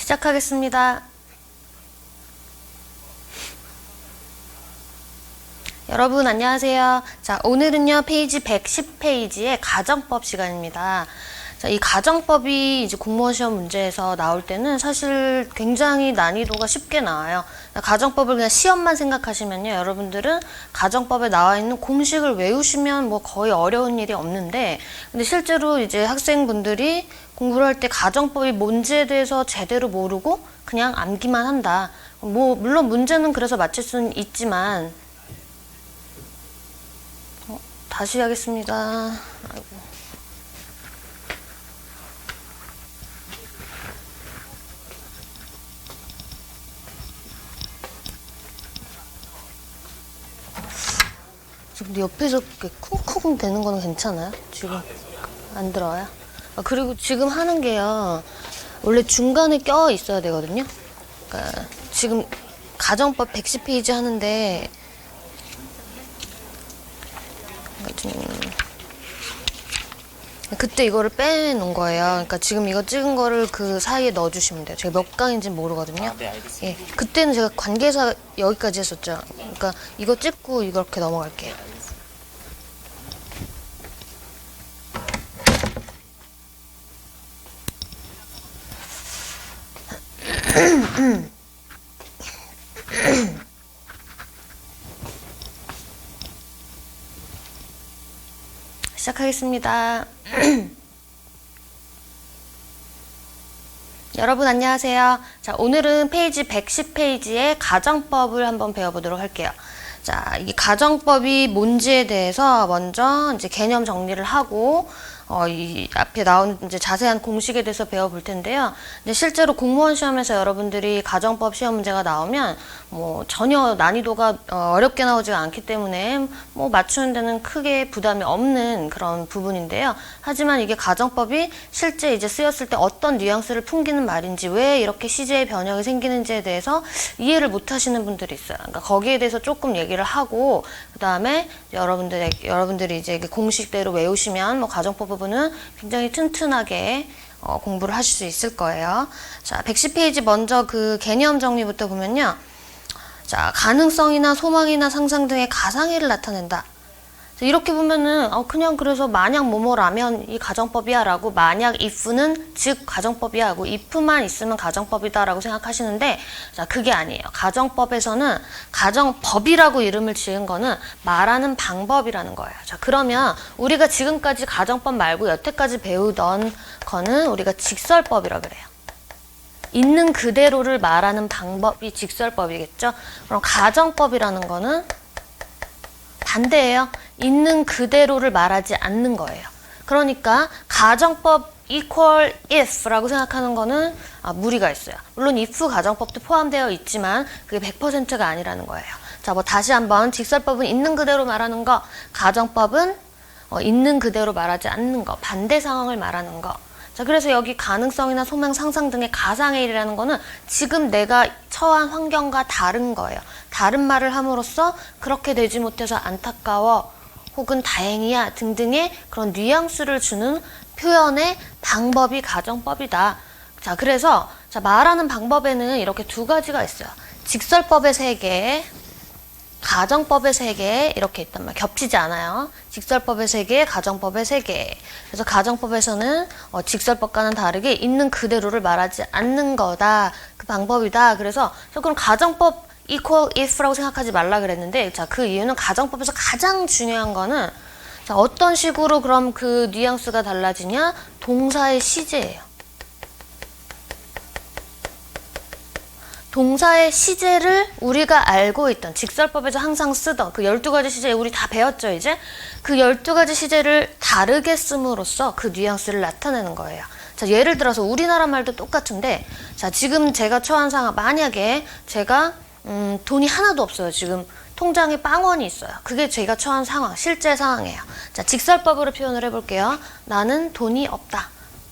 시작하겠습니다. 여러분 안녕하세요. 자, 오늘은요 페이지 110페이지의 가정법 시간입니다. 자, 이 가정법이 이제 공무원 시험 문제에서 나올 때는 사실 굉장히 난이도가 쉽게 나와요. 가정법을 그냥 시험만 생각하시면요, 여러분들은 가정법에 나와 있는 공식을 외우시면 뭐 거의 어려운 일이 없는데, 근데 실제로 이제 학생분들이 공부를 할 때 가정법이 뭔지에 대해서 제대로 모르고 그냥 암기만 한다. 뭐 물론 문제는 그래서 맞힐 수는 있지만, 다시 하겠습니다. 아이고. 근데 옆에서 이렇게 쿵쿵 되는 거는 괜찮아요? 지금 안 들어와요? 그리고 지금 하는 게요, 원래 중간에 껴 있어야 되거든요. 그러니까 지금 가정법 110페이지 하는데 그때 이거를 빼놓은 거예요. 그러니까 지금 이거 찍은 거를 그 사이에 넣어주시면 돼요. 제가 몇 강인지는 모르거든요. 네, 알겠습니다. 예, 그때는 제가 관계사 여기까지 했었죠. 그러니까 이거 찍고 이렇게 넘어갈게요. 시작하겠습니다. 여러분 안녕하세요. 자, 오늘은 페이지 110페이지의 가정법을 한번 배워보도록 할게요. 자, 이 가정법이 뭔지에 대해서 먼저 이제 개념 정리를 하고 이 앞에 나온 이제 자세한 공식에 대해서 배워볼 텐데요. 근데 실제로 공무원 시험에서 여러분들이 가정법 시험 문제가 나오면 뭐 전혀 난이도가 어렵게 나오지가 않기 때문에 뭐 맞추는 데는 크게 부담이 없는 그런 부분인데요. 하지만 이게 가정법이 실제 이제 쓰였을 때 어떤 뉘앙스를 풍기는 말인지, 왜 이렇게 시제의 변형이 생기는지에 대해서 이해를 못 하시는 분들이 있어요. 그러니까 거기에 대해서 조금 얘기를 하고, 그 다음에 여러분들이 이제 공식대로 외우시면 뭐 가정법 부분은 굉장히 튼튼하게 공부를 하실 수 있을 거예요. 자, 110페이지 먼저 그 개념 정리부터 보면요. 자, 가능성이나 소망이나 상상 등의 가상의를 나타낸다. 이렇게 보면은 그냥 그래서 만약 뭐뭐라면 이 가정법이야 라고, 만약 if는 즉 가정법이야 하고 if만 있으면 가정법이다 라고 생각하시는데, 자, 그게 아니에요. 가정법에서는 가정법이라고 이름을 지은 거는 말하는 방법이라는 거예요. 자, 그러면 우리가 지금까지 가정법 말고 여태까지 배우던 거는 우리가 직설법이라 그래요. 있는 그대로를 말하는 방법이 직설법이겠죠. 그럼 가정법이라는 거는 반대예요. 있는 그대로를 말하지 않는 거예요. 그러니까 가정법 equal if 라고 생각하는 거는 무리가 있어요. 물론 if 가정법도 포함되어 있지만 그게 100%가 아니라는 거예요. 자, 뭐 다시 한번, 직설법은 있는 그대로 말하는 거, 가정법은 있는 그대로 말하지 않는 거, 반대 상황을 말하는 거. 자, 그래서 여기 가능성이나 소망, 상상 등의 가상의 일이라는 거는 지금 내가 처한 환경과 다른 거예요. 다른 말을 함으로써 그렇게 되지 못해서 안타까워, 혹은 다행이야 등등의 그런 뉘앙스를 주는 표현의 방법이 가정법이다. 자, 그래서 자, 말하는 방법에는 이렇게 두 가지가 있어요. 직설법의 세계, 가정법의 세계, 이렇게 있단 말이에요. 겹치지 않아요. 직설법의 세계, 가정법의 세계. 그래서 가정법에서는 직설법과는 다르게 있는 그대로를 말하지 않는 거다. 그 방법이다. 그래서 그럼 가정법 equal if라고 생각하지 말라 그랬는데, 자, 그 이유는 가정법에서 가장 중요한 거는, 자, 어떤 식으로 그럼 그 뉘앙스가 달라지냐? 동사의 시제예요. 동사의 시제를 우리가 알고 있던, 직설법에서 항상 쓰던 그 12가지 시제 우리 다 배웠죠, 이제? 그 12가지 시제를 다르게 씀으로써 그 뉘앙스를 나타내는 거예요. 자, 예를 들어서 우리나라 말도 똑같은데, 자, 지금 제가 처한 상황, 만약에 제가 돈이 하나도 없어요. 지금 통장에 빵원이 있어요. 그게 제가 처한 상황, 실제 상황이에요. 자, 직설법으로 표현을 해볼게요. 나는 돈이 없다.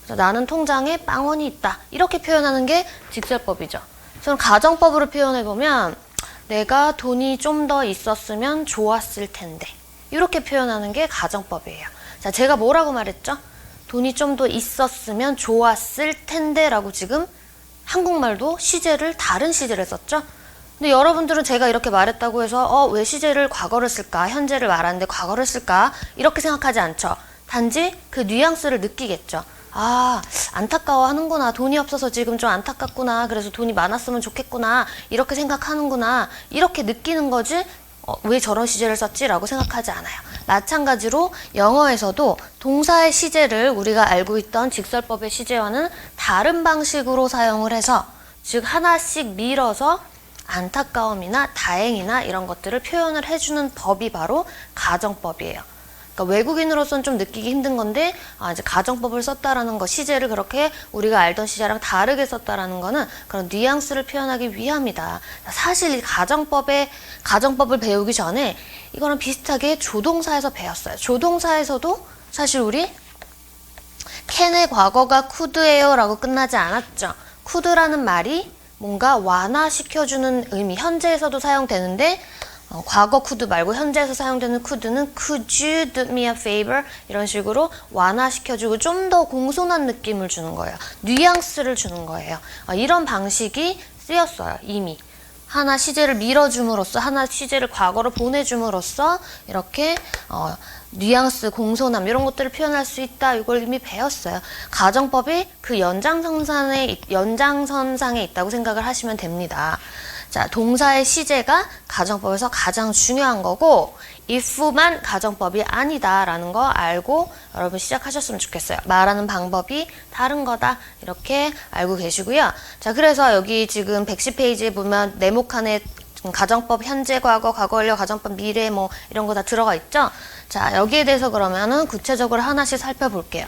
자, 나는 통장에 빵원이 있다. 이렇게 표현하는 게 직설법이죠. 그럼 가정법으로 표현해보면 내가 돈이 좀 더 있었으면 좋았을 텐데, 이렇게 표현하는 게 가정법이에요. 자, 제가 뭐라고 말했죠? 돈이 좀 더 있었으면 좋았을 텐데 라고 지금 한국말도 시제를 다른 시제를 썼죠. 근데 여러분들은 제가 이렇게 말했다고 해서 왜 시제를 과거를 쓸까? 현재를 말하는데 과거를 쓸까? 이렇게 생각하지 않죠. 단지 그 뉘앙스를 느끼겠죠. 아, 안타까워하는구나. 돈이 없어서 지금 좀 안타깝구나. 그래서 돈이 많았으면 좋겠구나. 이렇게 생각하는구나. 이렇게 느끼는 거지 왜 저런 시제를 썼지? 라고 생각하지 않아요. 마찬가지로 영어에서도 동사의 시제를 우리가 알고 있던 직설법의 시제와는 다른 방식으로 사용을 해서, 즉 하나씩 밀어서 안타까움이나 다행이나 이런 것들을 표현을 해주는 법이 바로 가정법이에요. 그러니까 외국인으로서는 좀 느끼기 힘든 건데 이제 가정법을 썼다라는 거, 시제를 그렇게 우리가 알던 시제랑 다르게 썼다라는 거는 그런 뉘앙스를 표현하기 위함이다. 사실 이 가정법을 배우기 전에 이거랑 비슷하게 조동사에서 배웠어요. 조동사에서도 사실 우리 캔의 과거가 could예요 라고 끝나지 않았죠. could라는 말이 뭔가 완화시켜주는 의미, 현재에서도 사용되는데 과거 could 말고 현재에서 사용되는 could는 could you do me a favor? 이런 식으로 완화시켜주고 좀 더 공손한 느낌을 주는 거예요. 뉘앙스를 주는 거예요. 이런 방식이 쓰였어요. 이미. 하나 시제를 밀어줌으로써, 하나 시제를 과거로 보내줌으로써 이렇게 뉘앙스, 공손함 이런 것들을 표현할 수 있다. 이걸 이미 배웠어요. 가정법이 그 연장선상에 있다고 생각을 하시면 됩니다. 자, 동사의 시제가 가정법에서 가장 중요한 거고 if만 가정법이 아니다라는 거 알고 여러분 시작하셨으면 좋겠어요. 말하는 방법이 다른 거다. 이렇게 알고 계시고요. 자, 그래서 여기 지금 110페이지에 보면 네모칸에 가정법 현재, 과거, 과거 완료, 가정법 미래 뭐 이런 거 다 들어가 있죠. 자, 여기에 대해서 그러면은 구체적으로 하나씩 살펴볼게요.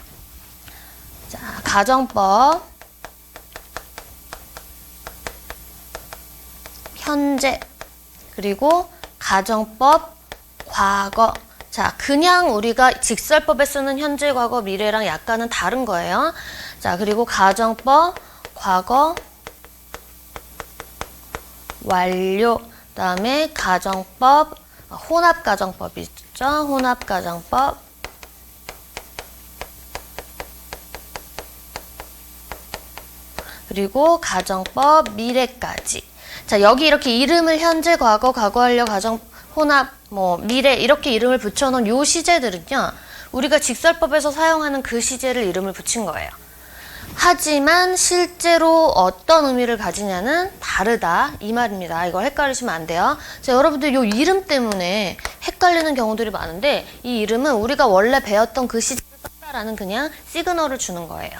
자, 가정법 현재, 그리고 가정법 과거. 자, 그냥 우리가 직설법에 쓰는 현재, 과거, 미래랑 약간은 다른 거예요. 자, 그리고 가정법 과거 완료. 그다음에 가정법 혼합가정법이 있죠. 혼합가정법. 그리고 가정법 미래까지. 자, 여기 이렇게 이름을 현재, 과거, 과거 완료, 가정, 혼합, 미래 이렇게 이름을 붙여놓은 요 시제들은요. 우리가 직설법에서 사용하는 그 시제를 이름을 붙인 거예요. 하지만 실제로 어떤 의미를 가지냐는 다르다. 이 말입니다. 이거 헷갈리시면 안 돼요. 자, 여러분들 요 이름 때문에 헷갈리는 경우들이 많은데 이 이름은 우리가 원래 배웠던 그 시제를 썼다라는 그냥 시그널을 주는 거예요.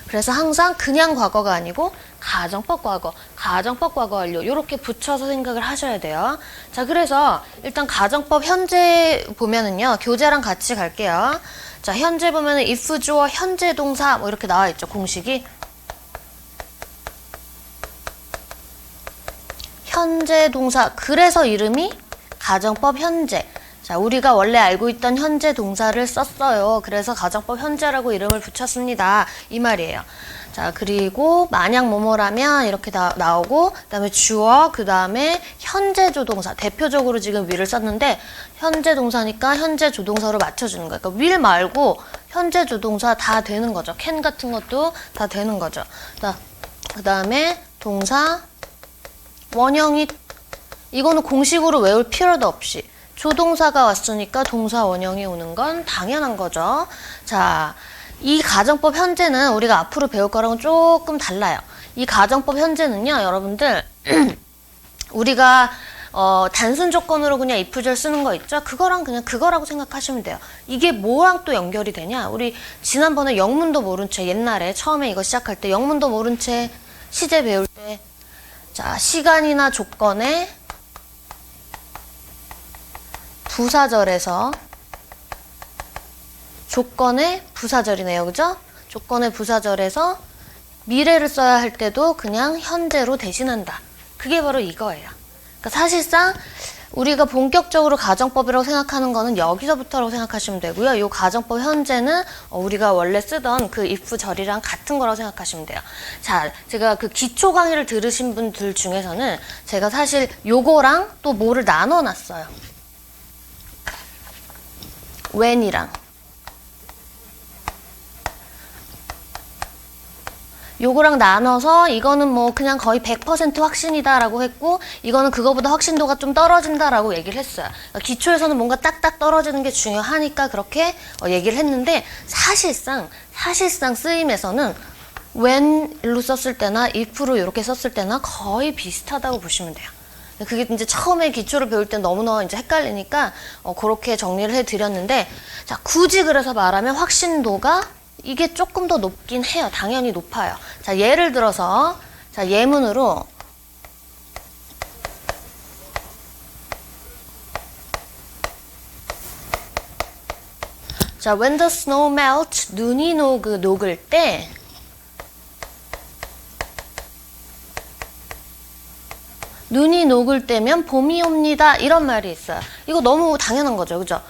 그래서 항상 그냥 과거가 아니고 가정법 과거, 가정법 과거 완료 이렇게 붙여서 생각을 하셔야 돼요. 자, 그래서 일단 가정법 현재 보면은요. 교재랑 같이 갈게요. 자, 현재 보면은 if 주어 현재 동사 뭐 이렇게 나와 있죠. 공식이. 현재 동사. 그래서 이름이 가정법 현재. 자, 우리가 원래 알고 있던 현재 동사를 썼어요. 그래서 가정법 현재라고 이름을 붙였습니다. 이 말이에요. 자, 그리고 만약 뭐뭐라면 이렇게 다 나오고, 그 다음에 주어, 그 다음에 현재 조동사. 대표적으로 지금 will을 썼는데 현재 동사니까 현재 조동사로 맞춰주는 거예요. 그러니까 will 말고 현재 조동사 다 되는 거죠. can 같은 것도 다 되는 거죠. 자, 그 다음에 동사 원형이, 이거는 공식으로 외울 필요도 없이 조동사가 왔으니까 동사 원형이 오는 건 당연한 거죠. 자, 이 가정법 현재는 우리가 앞으로 배울 거랑은 조금 달라요. 이 가정법 현재는요, 여러분들 우리가 단순 조건으로 그냥 if절 쓰는 거 있죠? 그거랑 그냥 그거라고 생각하시면 돼요. 이게 뭐랑 또 연결이 되냐? 우리 지난번에 영문도 모른 채, 옛날에 처음에 이거 시작할 때 영문도 모른 채 시제 배울 때, 자, 시간이나 조건에 부사절에서, 조건의 부사절이네요. 그죠? 조건의 부사절에서 미래를 써야 할 때도 그냥 현재로 대신한다. 그게 바로 이거예요. 그러니까 사실상 우리가 본격적으로 가정법이라고 생각하는 거는 여기서부터라고 생각하시면 되고요. 이 가정법 현재는 우리가 원래 쓰던 그 if 절이랑 같은 거라고 생각하시면 돼요. 자, 제가 그 기초 강의를 들으신 분들 중에서는 제가 사실 요거랑 또 뭐를 나눠놨어요. when이랑. 요거랑 나눠서 이거는 뭐 그냥 거의 100% 확신이다라고 했고 이거는 그거보다 확신도가 좀 떨어진다라고 얘기를 했어요. 그러니까 기초에서는 뭔가 딱딱 떨어지는 게 중요하니까 그렇게 얘기를 했는데 사실상 쓰임에서는 when로 썼을 때나 if로 이렇게 썼을 때나 거의 비슷하다고 보시면 돼요. 그게 이제 처음에 기초를 배울 때 너무너무 이제 헷갈리니까 그렇게 정리를 해드렸는데 자 굳이 그래서 말하면 확신도가 이게 조금 더 높긴 해요. 당연히 높아요. 자 예를 들어서 자 예문으로 자 when the snow melts 눈이 녹을 때 눈이 녹을 때면 봄이 옵니다. 이런 말이 있어요. 이거 너무 당연한 거죠. 그죠?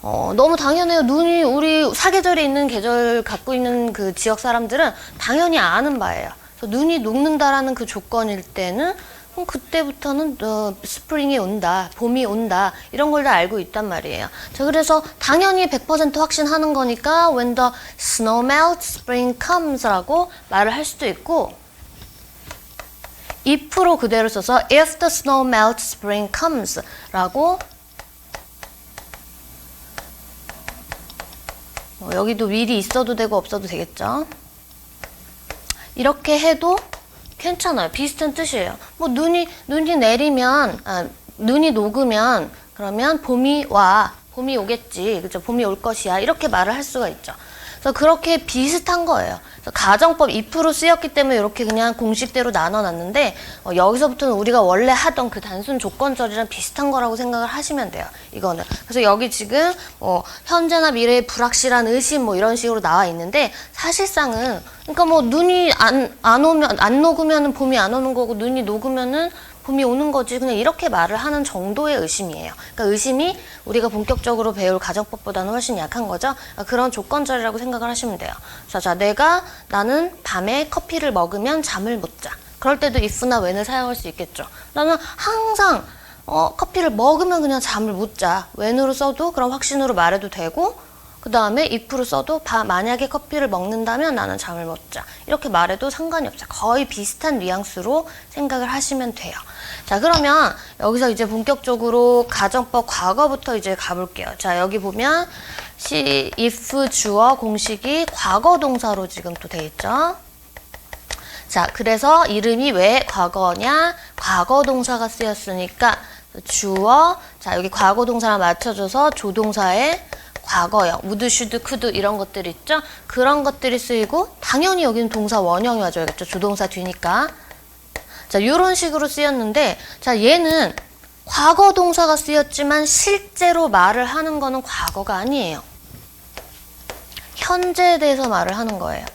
너무 당연해요. 눈이 우리 사계절에 있는 계절 갖고 있는 그 지역 사람들은 당연히 아는 바예요. 그래서 눈이 녹는다라는 그 조건일 때는 그럼 그때부터는 스프링이 온다, 봄이 온다 이런 걸 다 알고 있단 말이에요. 자 그래서 당연히 100% 확신하는 거니까 when the snow melts, spring comes라고 말을 할 수도 있고 if로 그대로 써서 if the snow melts, spring comes 라고 여기도 will이 있어도 되고 없어도 되겠죠. 이렇게 해도 괜찮아요. 비슷한 뜻이에요. 뭐 눈이 내리면 눈이 녹으면 그러면 봄이 오겠지. 그죠? 봄이 올 것이야. 이렇게 말을 할 수가 있죠. 그래서 그렇게 비슷한 거예요. 그래서 가정법 if로 쓰였기 때문에 이렇게 그냥 공식대로 나눠놨는데 여기서부터는 우리가 원래 하던 그 단순 조건절이랑 비슷한 거라고 생각을 하시면 돼요. 이거는. 그래서 여기 지금 현재나 미래의 불확실한 의심 뭐 이런 식으로 나와 있는데 사실상은 그러니까 뭐 눈이 안 녹으면은 봄이 안 오는 거고 눈이 녹으면은 봄이 오는 거지. 그냥 이렇게 말을 하는 정도의 의심이에요. 그러니까 의심이 우리가 본격적으로 배울 가정법보다는 훨씬 약한 거죠. 그러니까 그런 조건절이라고 생각을 하시면 돼요. 자, 나는 밤에 커피를 먹으면 잠을 못 자. 그럴 때도 if나 when을 사용할 수 있겠죠. 나는 항상 커피를 먹으면 그냥 잠을 못 자. when으로 써도 그런 확신으로 말해도 되고 그 다음에 if로 써도 만약에 커피를 먹는다면 나는 잠을 못 자. 이렇게 말해도 상관이 없어요. 거의 비슷한 뉘앙스로 생각을 하시면 돼요. 자, 그러면 여기서 이제 본격적으로 가정법 과거부터 이제 가볼게요. 자, 여기 보면 if 주어 공식이 과거 동사로 지금 또 돼 있죠. 자, 그래서 이름이 왜 과거냐? 과거 동사가 쓰였으니까 주어, 자, 여기 과거 동사랑 맞춰줘서 조동사에 과거형, would, should, could 이런 것들 있죠? 그런 것들이 쓰이고 당연히 여기는 동사 원형이 와줘야겠죠. 조동사 뒤니까. 자, 이런 식으로 쓰였는데 자, 얘는 과거 동사가 쓰였지만 실제로 말을 하는 거는 과거가 아니에요. 현재에 대해서 말을 하는 거예요.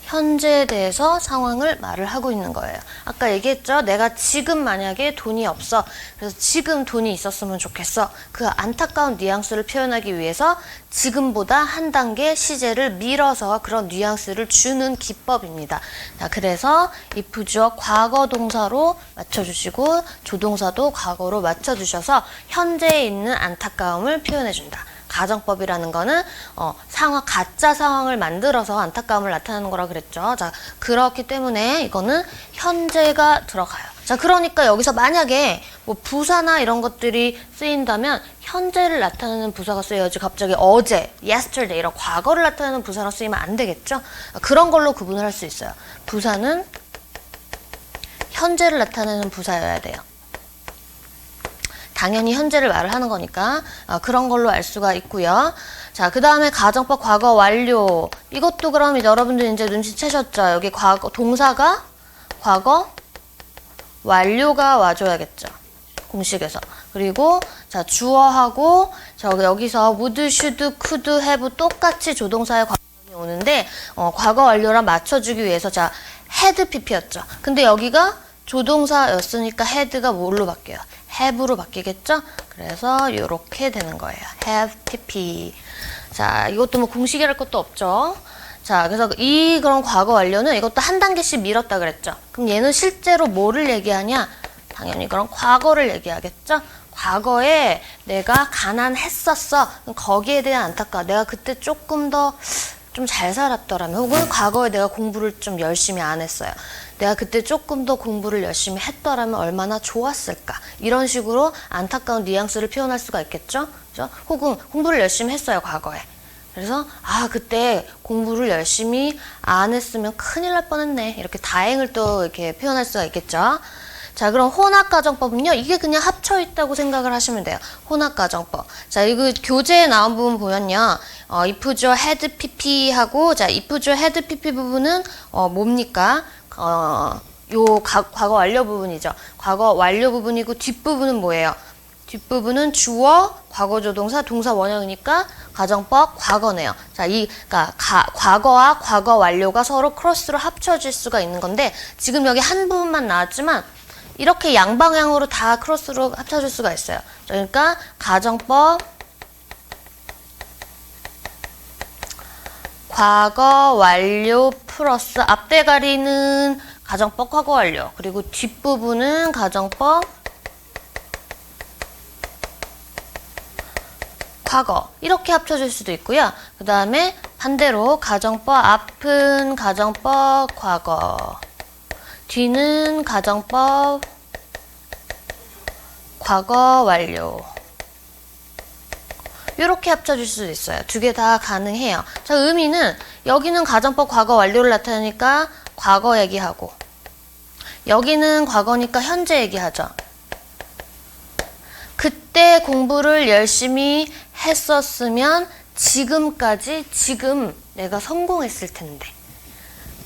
현재에 대해서 상황을 말을 하고 있는 거예요. 아까 얘기했죠? 내가 지금 만약에 돈이 없어. 그래서 지금 돈이 있었으면 좋겠어. 그 안타까운 뉘앙스를 표현하기 위해서 지금보다 한 단계 시제를 밀어서 그런 뉘앙스를 주는 기법입니다. 자, 그래서 if 주어 과거 동사로 맞춰주시고 조동사도 과거로 맞춰주셔서 현재에 있는 안타까움을 표현해준다. 가정법이라는 거는 가짜 상황을 만들어서 안타까움을 나타내는 거라 그랬죠. 자, 그렇기 때문에 이거는 현재가 들어가요. 자, 그러니까 여기서 만약에 뭐 부사나 이런 것들이 쓰인다면 현재를 나타내는 부사가 쓰여야지 갑자기 어제, yesterday 이런 과거를 나타내는 부사로 쓰이면 안 되겠죠. 그런 걸로 구분을 할 수 있어요. 부사는 현재를 나타내는 부사여야 돼요. 당연히 현재를 말을 하는 거니까 그런 걸로 알 수가 있고요. 자, 그 다음에 가정법 과거 완료. 이것도 그럼 여러분들 이제 눈치채셨죠? 여기 동사가 과거 완료가 와줘야겠죠. 공식에서. 그리고 자, 주어하고 여기서 would, should, could, have 똑같이 조동사의 과거형이 오는데 과거 완료랑 맞춰주기 위해서 자, had pp였죠. 근데 여기가 조동사였으니까 had가 뭘로 바뀌어요? have로 바뀌겠죠? 그래서 이렇게 되는 거예요. have pp. 자, 이것도 뭐 공식이랄 것도 없죠. 자, 그래서 그런 과거 완료는 이것도 한 단계씩 밀었다 그랬죠. 그럼 얘는 실제로 뭐를 얘기하냐? 당연히 그런 과거를 얘기하겠죠. 과거에 내가 가난했었어. 거기에 대한 안타까움. 내가 그때 조금 더 좀 잘 살았더라면, 혹은 과거에 내가 공부를 좀 열심히 안 했어요. 내가 그때 조금 더 공부를 열심히 했더라면 얼마나 좋았을까. 이런 식으로 안타까운 뉘앙스를 표현할 수가 있겠죠? 그죠? 혹은 공부를 열심히 했어요, 과거에. 그래서 그때 공부를 열심히 안 했으면 큰일 날 뻔했네. 이렇게 다행을 또 이렇게 표현할 수가 있겠죠? 자, 그럼 혼합가정법은요, 이게 그냥 합쳐 있다고 생각을 하시면 돼요. 혼합가정법. 자, 이거 교재에 나온 부분 보면요, if your had pp 하고, 자, if your had pp 부분은 뭡니까? 과거 완료 부분이죠. 과거 완료 부분이고, 뒷부분은 뭐예요? 뒷부분은 주어, 과거조동사, 동사 원형이니까 가정법 과거네요. 자, 그러니까 과거와 과거 완료가 서로 크로스로 합쳐질 수가 있는 건데, 지금 여기 한 부분만 나왔지만 이렇게 양방향으로 다 크로스로 합쳐질 수가 있어요. 그러니까 가정법 과거 완료 플러스 앞대가리는 가정법 과거 완료, 그리고 뒷부분은 가정법 과거, 이렇게 합쳐질 수도 있고요. 그 다음에 반대로 가정법 앞은 가정법 과거, 뒤는 가정법 과거 완료, 이렇게 합쳐질 수도 있어요. 두 개 다 가능해요. 자, 의미는 여기는 가정법 과거 완료를 나타내니까 과거 얘기하고, 여기는 과거니까 현재 얘기하죠. 그때 공부를 열심히 했었으면 지금까지, 지금 내가 성공했을 텐데.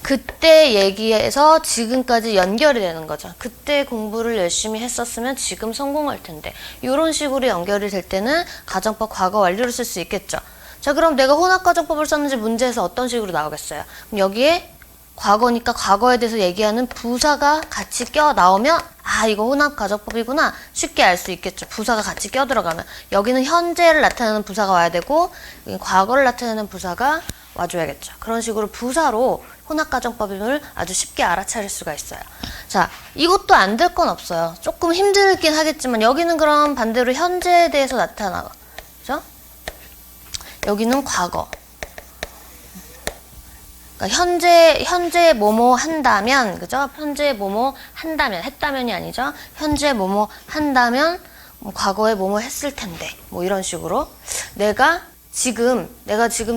그때 얘기해서 지금까지 연결이 되는 거죠. 그때 공부를 열심히 했었으면 지금 성공할 텐데. 이런 식으로 연결이 될 때는 가정법 과거 완료를 쓸 수 있겠죠. 자, 그럼 내가 혼합가정법을 썼는지 문제에서 어떤 식으로 나오겠어요? 그럼 여기에 과거니까 과거에 대해서 얘기하는 부사가 같이 껴 나오면 이거 혼합가정법이구나 쉽게 알 수 있겠죠. 부사가 같이 껴 들어가면 여기는 현재를 나타내는 부사가 와야 되고 과거를 나타내는 부사가 와줘야겠죠. 그런 식으로 부사로 혼합가정법을 아주 쉽게 알아차릴 수가 있어요. 자, 이것도 안 될 건 없어요. 조금 힘들긴 하겠지만 여기는 그럼 반대로 현재에 대해서 나타나고, 그죠? 여기는 과거. 그러니까 현재 뭐뭐 한다면, 그죠? 현재 뭐뭐 한다면, 했다면이 아니죠. 현재 뭐뭐 한다면, 과거에 뭐뭐 했을 텐데, 이런 식으로. 내가 지금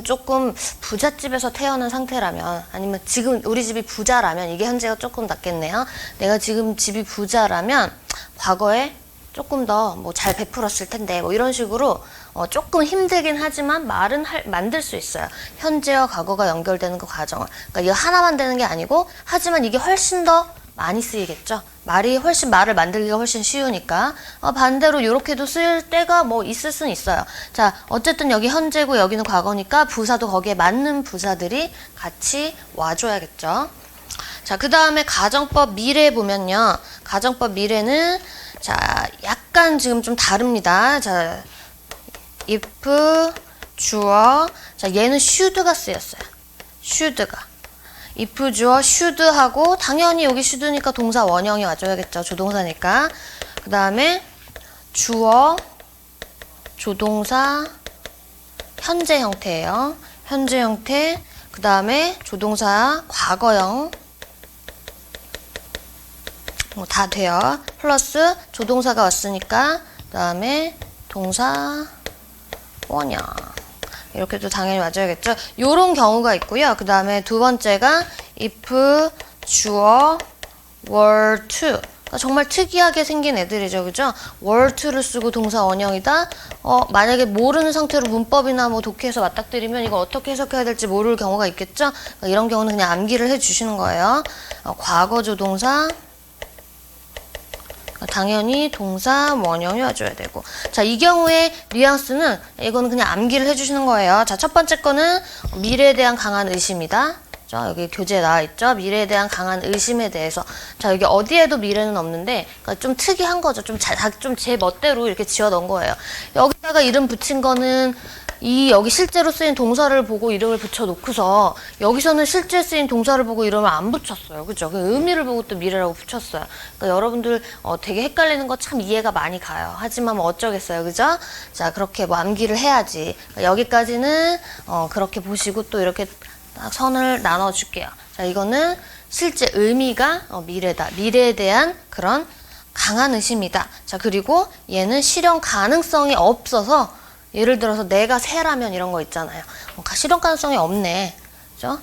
조금 부잣집에서 태어난 상태라면, 아니면 지금 우리 집이 부자라면, 이게 현재가 조금 낫겠네요. 내가 지금 집이 부자라면, 과거에 조금 더 잘 베풀었을 텐데, 이런 식으로 조금 힘들긴 하지만 말은 만들 수 있어요. 현재와 과거가 연결되는 그 과정을. 그러니까 이거 하나만 되는 게 아니고, 하지만 이게 훨씬 더 많이 쓰이겠죠. 말을 만들기가 훨씬 쉬우니까. 반대로 이렇게도 쓸 때가 있을 수는 있어요. 자, 어쨌든 여기 현재고 여기는 과거니까 부사도 거기에 맞는 부사들이 같이 와줘야겠죠. 자, 그 다음에 가정법 미래 보면요. 가정법 미래는 자, 약간 지금 좀 다릅니다. 자, if, 주어. 자, 얘는 should가 쓰였어요. should가. if, 주어, should 하고, 당연히 여기 should니까 동사 원형이 와줘야겠죠. 조동사니까. 그 다음에 주어, 조동사, 현재 형태예요. 현재 형태. 그 다음에 조동사, 과거형. 다 돼요. 플러스 조동사가 왔으니까 그 다음에 동사 원형. 이렇게도 당연히 맞아야겠죠. 요런 경우가 있고요. 그 다음에 두 번째가 if, 주어, were to. 그러니까 정말 특이하게 생긴 애들이죠. 그죠? were to를 쓰고 동사 원형이다. 만약에 모르는 상태로 문법이나 독해에서 맞닥뜨리면 이거 어떻게 해석해야 될지 모를 경우가 있겠죠. 그러니까 이런 경우는 그냥 암기를 해주시는 거예요. 과거 조동사, 당연히 동사 원형이 와줘야 되고. 자, 이 경우에 뉘앙스는 이거는 그냥 암기를 해주시는 거예요. 자, 첫 번째 거는 미래에 대한 강한 의심이다. 자, 여기 교재에 나와 있죠. 미래에 대한 강한 의심에 대해서. 자, 여기 어디에도 미래는 없는데, 그러니까 좀 특이한 거죠. 좀 제 멋대로 이렇게 지어 넣은 거예요. 여기다가 이름 붙인 거는 이 여기 실제로 쓰인 동사를 보고 이름을 붙여놓고서 여기서는 실제 쓰인 동사를 보고 이름을 안 붙였어요. 그죠? 그 의미를 보고 또 미래라고 붙였어요. 그러니까 여러분들 되게 헷갈리는 거 참 이해가 많이 가요. 하지만 뭐 어쩌겠어요. 그죠? 자, 그렇게 뭐 암기를 해야지. 그러니까 여기까지는 그렇게 보시고 또 이렇게 딱 선을 나눠줄게요. 자, 이거는 실제 의미가 미래다. 미래에 대한 그런 강한 의심이다. 자, 그리고 얘는 실현 가능성이 없어서 예를 들어서 내가 새라면 이런 거 있잖아요. 실현 가능성이 없네. 그죠?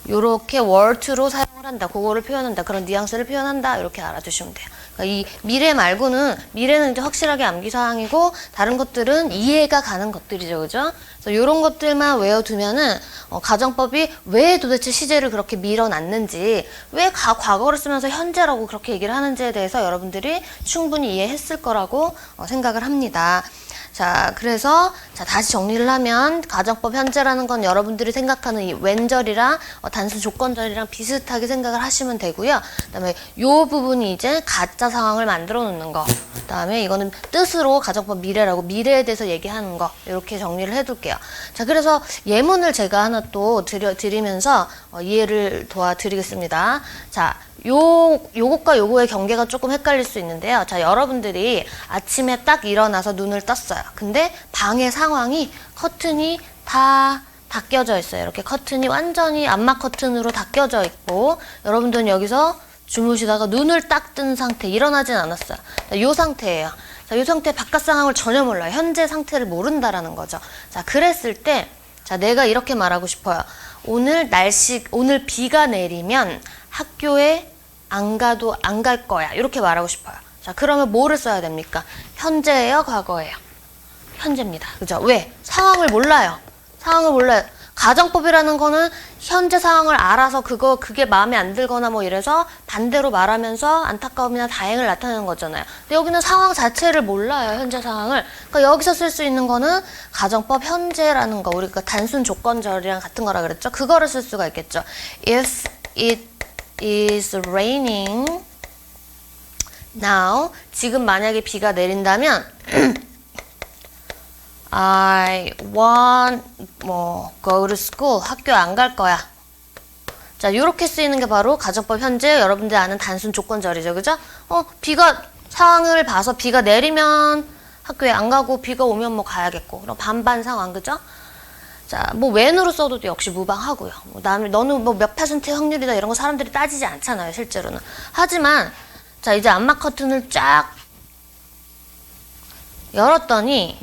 요렇게 were to로 사용을 한다. 그거를 표현한다. 그런 뉘앙스를 표현한다. 이렇게 알아두시면 돼요. 그러니까 이 미래 말고는 미래는 이제 확실하게 암기사항이고 다른 것들은 이해가 가는 것들이죠. 그죠? 그래서 요런 것들만 외워두면은 가정법이 왜 도대체 시제를 그렇게 밀어놨는지 왜 과거를 쓰면서 현재라고 그렇게 얘기를 하는지에 대해서 여러분들이 충분히 이해했을 거라고 생각을 합니다. 자, 그래서 다시 정리를 하면 가정법 현재라는 건 여러분들이 생각하는 이 웬절이랑 단순 조건절이랑 비슷하게 생각을 하시면 되고요. 그다음에 요 부분이 이제 가짜 상황을 만들어 놓는 거. 그다음에 이거는 뜻으로 가정법 미래라고 미래에 대해서 얘기하는 거. 이렇게 정리를 해둘게요. 자, 그래서 예문을 제가 하나 또 드리면서 이해를 도와드리겠습니다. 자, 요것과 요거의 경계가 조금 헷갈릴 수 있는데요. 자, 여러분들이 아침에 딱 일어나서 눈을 떴어요. 근데 방의 상황이 커튼이 다 껴져 있어요. 이렇게 커튼이 완전히 암막 커튼으로 다 껴져 있고 여러분들은 여기서 주무시다가 눈을 딱 뜬 상태, 일어나진 않았어요. 자, 요 상태예요. 자, 요 상태 바깥 상황을 전혀 몰라요. 현재 상태를 모른다라는 거죠. 자, 그랬을 때 자, 내가 이렇게 말하고 싶어요. 오늘 비가 내리면 학교에 안 갈 거야. 이렇게 말하고 싶어요. 자, 그러면 뭐를 써야 됩니까? 현재예요? 과거예요? 현재입니다. 그죠? 왜? 상황을 몰라요. 상황을 몰라요. 가정법이라는 거는 현재 상황을 알아서 그게 마음에 안 들거나 뭐 이래서 반대로 말하면서 안타까움이나 다행을 나타내는 거잖아요. 근데 여기는 상황 자체를 몰라요. 현재 상황을. 그러니까 여기서 쓸 수 있는 거는 가정법 현재라는 거. 우리가 단순 조건절이랑 같은 거라 그랬죠? 그거를 쓸 수가 있겠죠. If it is raining now. 지금 만약에 비가 내린다면 I want go to school. 학교 안 갈 거야. 자, 요렇게 쓰이는 게 바로 가정법 현재 여러분들 아는 단순 조건절이죠. 그죠? 비가 상황을 봐서 비가 내리면 학교에 안 가고 비가 오면 뭐 가야겠고. 그럼 반반 상황. 그죠? 자, 뭐 when으로 써도 역시 무방하고요. 너는 뭐 몇 퍼센트 확률이다 이런 거 사람들이 따지지 않잖아요, 실제로는. 하지만 자, 이제 암막 커튼을 쫙 열었더니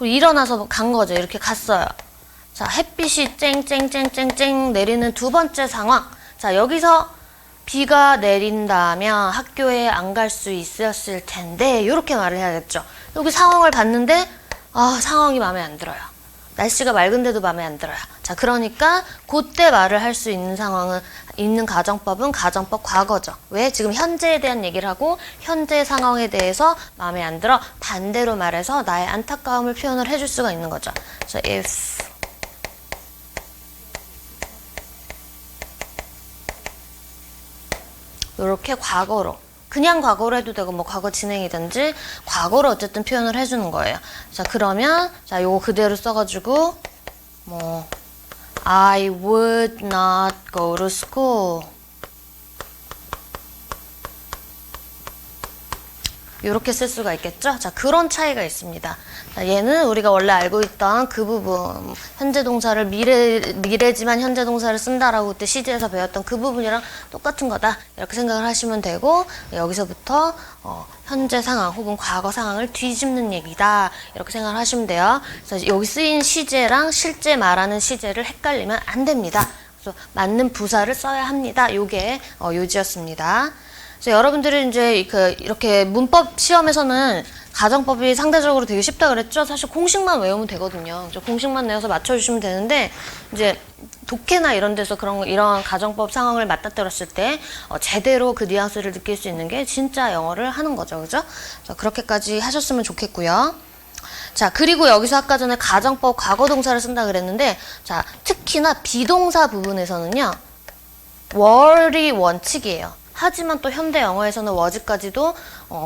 일어나서 간 거죠. 이렇게 갔어요. 자, 햇빛이 쨍쨍쨍쨍쨍 내리는 두 번째 상황. 자, 여기서 비가 내린다면 학교에 안 갈 수 있었을 텐데 이렇게 말을 해야겠죠. 여기 상황을 봤는데 상황이 마음에 안 들어요. 날씨가 맑은데도 마음에 안 들어요. 자, 그러니까 그때 말을 할 수 있는 상황은 있는 가정법은 가정법 과거죠. 왜? 지금 현재에 대한 얘기를 하고 현재 상황에 대해서 마음에 안 들어 반대로 말해서 나의 안타까움을 표현을 해줄 수가 있는 거죠. So if 이렇게 과거로 그냥 과거로 해도 되고 뭐 과거 진행이든지 과거로 어쨌든 표현을 해주는 거예요. 자, 그러면 자, 요거 그대로 써가지고 뭐 I would not go to school. 이렇게 쓸 수가 있겠죠? 자, 그런 차이가 있습니다. 자, 얘는 우리가 원래 알고 있던 그 부분, 현재 동사를 미래지만 현재 동사를 쓴다라고 그때 시제에서 배웠던 그 부분이랑 똑같은 거다. 이렇게 생각을 하시면 되고, 여기서부터 현재 상황 혹은 과거 상황을 뒤집는 얘기다. 이렇게 생각을 하시면 돼요. 그래서 여기 쓰인 시제랑 실제 말하는 시제를 헷갈리면 안 됩니다. 그래서 맞는 부사를 써야 합니다. 요게 요지였습니다. 여러분들이 이제 이렇게 문법 시험에서는 가정법이 상대적으로 되게 쉽다 그랬죠? 사실 공식만 외우면 되거든요. 공식만 내어서 맞춰주시면 되는데, 이제 독해나 이런 데서 이런 가정법 상황을 맞닥뜨렸을 때, 제대로 그 뉘앙스를 느낄 수 있는 게 진짜 영어를 하는 거죠. 그죠? 그렇게까지 하셨으면 좋겠고요. 자, 그리고 여기서 아까 전에 가정법 과거동사를 쓴다 그랬는데, 자, 특히나 비동사 부분에서는요, were이 원칙이에요. 하지만 또 현대 영어에서는 was까지도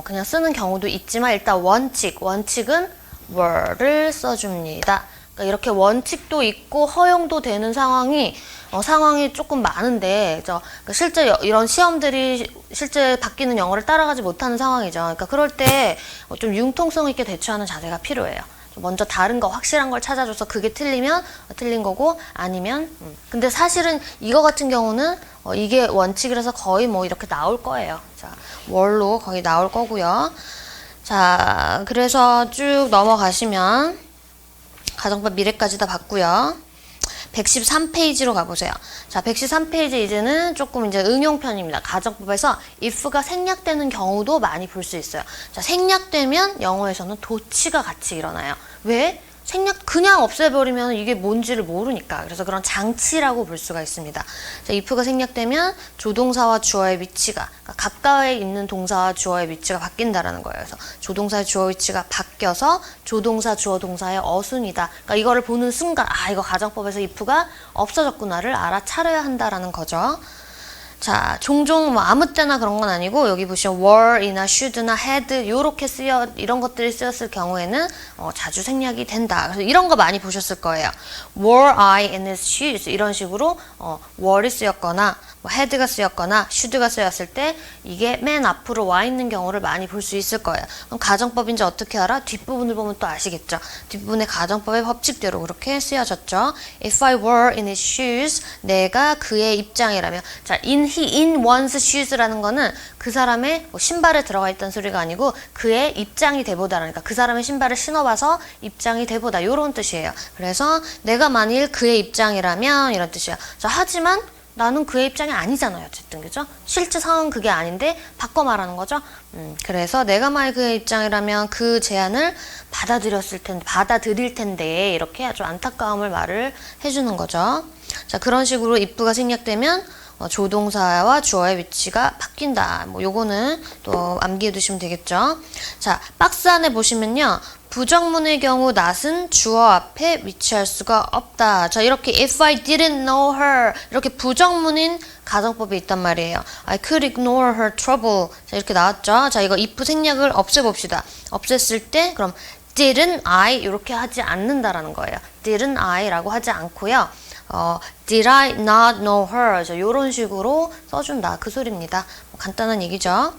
그냥 쓰는 경우도 있지만 일단 원칙은 were를 써줍니다. 그러니까 이렇게 원칙도 있고 허용도 되는 상황이 조금 많은데, 그러니까 실제 이런 시험들이 실제 바뀌는 영어를 따라가지 못하는 상황이죠. 그러니까 그럴 때 좀 융통성 있게 대처하는 자세가 필요해요. 먼저 다른 거 확실한 걸 찾아줘서 그게 틀리면 틀린 거고, 아니면 근데 사실은 이거 같은 경우는 이게 원칙이라서 거의 뭐 이렇게 나올 거예요. 자, 월로 거의 나올 거고요. 자, 그래서 쭉 넘어가시면 가정법 미래까지 다 봤고요. 113페이지로 가보세요. 자, 113페이지 이제는 조금 이제 응용편입니다. 가정법에서 if가 생략되는 경우도 많이 볼 수 있어요. 자, 생략되면 영어에서는 도치가 같이 일어나요. 왜? 그냥 없애버리면 이게 뭔지를 모르니까. 그래서 그런 장치라고 볼 수가 있습니다. 자, if가 생략되면 조동사와 주어의 위치가, 그러니까 가까이 있는 동사와 주어의 위치가 바뀐다라는 거예요. 그래서 조동사의 주어 위치가 바뀌어서 조동사, 주어, 동사의 어순이다. 그러니까 이거를 보는 순간, 아, 이거 가정법에서 if가 없어졌구나를 알아차려야 한다라는 거죠. 자, 종종 뭐 아무 때나 그런 건 아니고, 여기 보시면 were이나 should나 had 이런 것들이 쓰였을 경우에는 자주 생략이 된다. 그래서 이런 거 많이 보셨을 거예요. were I in his shoes 이런 식으로 were이 쓰였거나 뭐 had가 쓰였거나 should가 쓰였을 때 이게 맨 앞으로 와 있는 경우를 많이 볼 수 있을 거예요. 그럼 가정법인지 어떻게 알아? 뒷부분을 보면 또 아시겠죠. 뒷부분에 가정법의 법칙대로 그렇게 쓰여졌죠. If I were in his shoes, 내가 그의 입장이라면, 자, in one's shoes라는 거는 그 사람의 뭐 신발에 들어가 있다는 소리가 아니고 그의 입장이 돼보다, 그러니까 그 사람의 신발을 신어봐서 입장이 돼보다, 요런 뜻이에요. 그래서 내가 만일 그의 입장이라면 이런 뜻이야. 자, 하지만 나는 그의 입장이 아니잖아요. 어쨌든, 그죠? 실제 상황은 그게 아닌데 바꿔 말하는 거죠. 그래서 내가 만일 그의 입장이라면 그 제안을 받아들일 텐데 이렇게 아주 안타까움을 말을 해주는 거죠. 자, 그런 식으로 if가 생략되면 조동사와 주어의 위치가 바뀐다. 뭐 요거는 또 암기해 두시면 되겠죠. 자, 박스 안에 보시면요. 부정문의 경우 not은 주어 앞에 위치할 수가 없다. 자, 이렇게 if I didn't know her 이렇게 부정문인 가정법이 있단 말이에요. I could ignore her trouble. 자, 이렇게 나왔죠. 자, 이거 if 생략을 없애봅시다. 없앴을 때 그럼 didn't I 이렇게 하지 않는다라는 거예요. didn't I라고 하지 않고요. did I not know her? 이런 식으로 써준다. 그 소리입니다. 뭐 간단한 얘기죠.